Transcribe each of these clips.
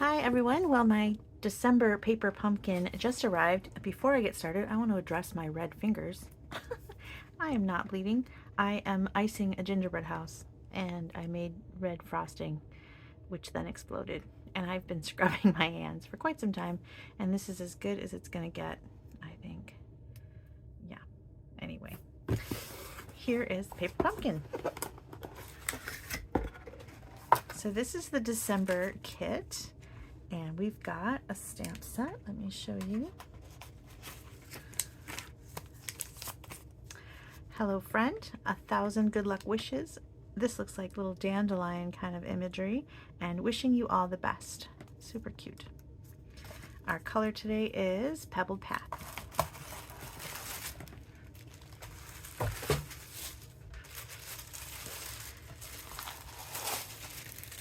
Hi everyone. Well, my December paper pumpkin just arrived. Before I get started, I want to address my red fingers. I am not bleeding. I am icing a gingerbread house and I made red frosting, which then exploded. And I've been scrubbing my hands for quite some time, and this is as good as it's gonna get, I think. Yeah. Anyway, here is the paper pumpkin. So this is the December kit. And we've got a stamp set. Let me show you. Hello friend, 1,000 good luck wishes. This looks like little dandelion kind of imagery, and wishing you all the best. Super cute. Our color today is Pebbled Path.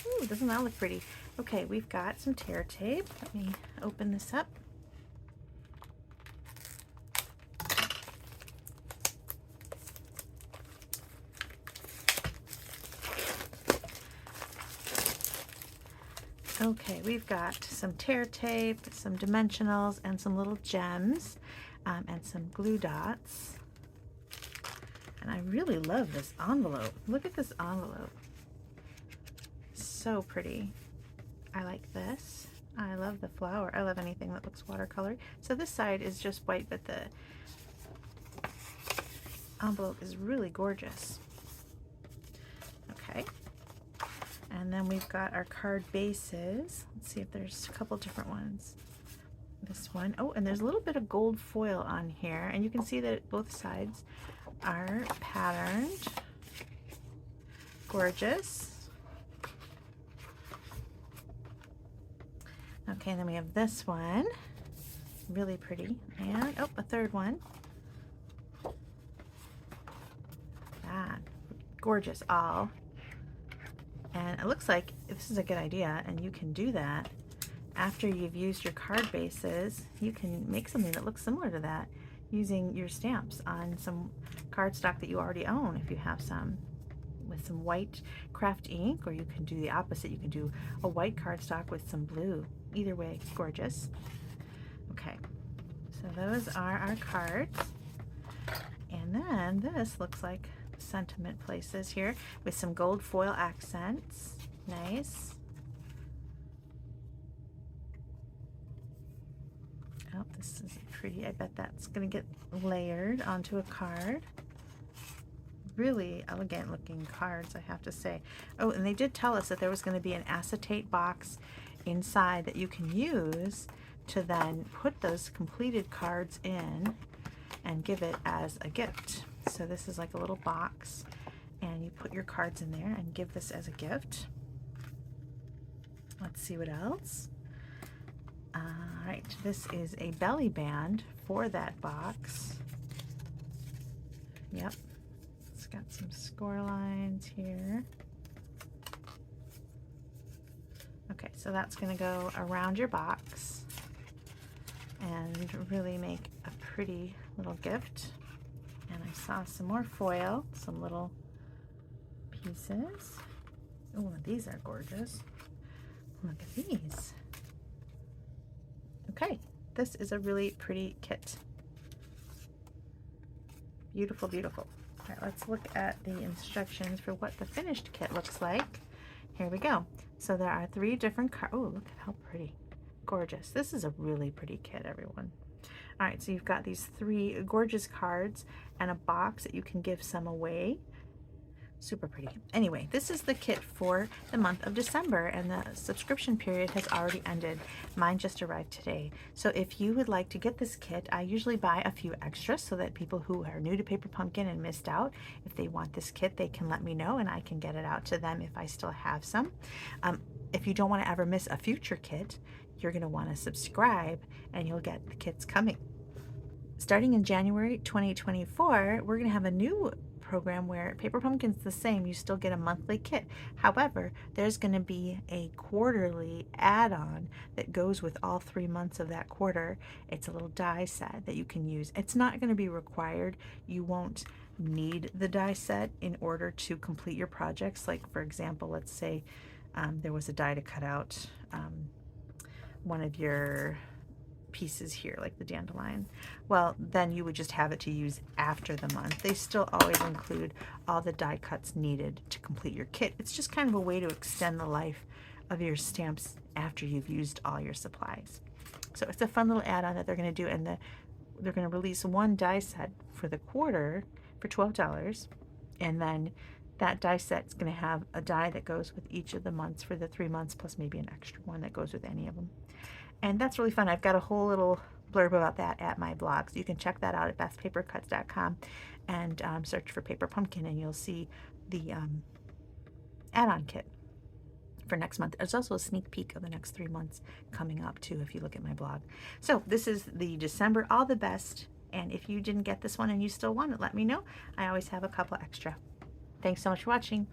Ooh, doesn't that look pretty? Okay, we've got some tear tape. Let me open this up. Okay, we've got some tear tape, some dimensionals, and some little gems, and some glue dots. And I really love this envelope. Look at this envelope. So pretty. I like this. I love the flower. I love anything that looks watercolor. So this side is just white, but the envelope is really gorgeous. Okay. And then we've got our card bases. Let's see if there's a couple different ones. This one. Oh, and there's a little bit of gold foil on here, and you can see that both sides are patterned. Gorgeous. Okay, and then we have this one, really pretty, and oh, a third one. That gorgeous all. And it looks like this is a good idea, and you can do that after you've used your card bases. You can make something that looks similar to that using your stamps on some cardstock that you already own, if you have some, with some white craft ink, or you can do the opposite. You can do a white cardstock with some blue. Either way, gorgeous. Okay, so those are our cards. And then this looks like sentiment places here with some gold foil accents. Nice. Oh, this is pretty. I bet that's gonna get layered onto a card. Really elegant looking cards, I have to say. Oh, and they did tell us that there was going to be an acetate box inside that you can use to then put those completed cards in and give it as a gift. So this is like a little box, and you put your cards in there and give this as a gift. Let's see what else. All right, this is a belly band for that box. Yep. It's got some score lines here. Okay, so that's going to go around your box and really make a pretty little gift. And I saw some more foil, some little pieces. Oh, these are gorgeous. Look at these. Okay, this is a really pretty kit. Beautiful, beautiful. All right, let's look at the instructions for what the finished kit looks like. Here we go. So there are 3 different cards. Oh, look at how pretty. Gorgeous. This is a really pretty kit, everyone. All right, so you've got these 3 gorgeous cards and a box that you can give some away. Super pretty. Anyway, this is the kit for the month of December, and the subscription period has already ended. Mine just arrived today. So if you would like to get this kit, I usually buy a few extras so that people who are new to Paper Pumpkin and missed out, if they want this kit, they can let me know and I can get it out to them if I still have some. If you don't want to ever miss a future kit, you're going to want to subscribe and you'll get the kits coming. Starting in January 2024, we're going to have a new program where Paper Pumpkin's the same. You still get a monthly kit. However, there's going to be a quarterly add-on that goes with all 3 months of that quarter. It's a little die set that you can use. It's not going to be required. You won't need the die set in order to complete your projects. Like, for example, let's say there was a die to cut out one of your pieces here, like the dandelion, well, then you would just have it to use after the month. They still always include all the die cuts needed to complete your kit. It's just kind of a way to extend the life of your stamps after you've used all your supplies. So it's a fun little add-on that they're going to do, and they're going to release one die set for the quarter for $12, and then that die set is going to have a die that goes with each of the months for the 3 months, plus maybe an extra one that goes with any of them. And that's really fun. I've got a whole little blurb about that at my blog, so you can check that out at bethpapercuts.com and search for Paper Pumpkin, and you'll see the add-on kit for next month. There's also a sneak peek of the next 3 months coming up too if you look at my blog. So this is the December All the Best, and if you didn't get this one and you still want it, let me know. I always have a couple extra. Thanks so much for watching.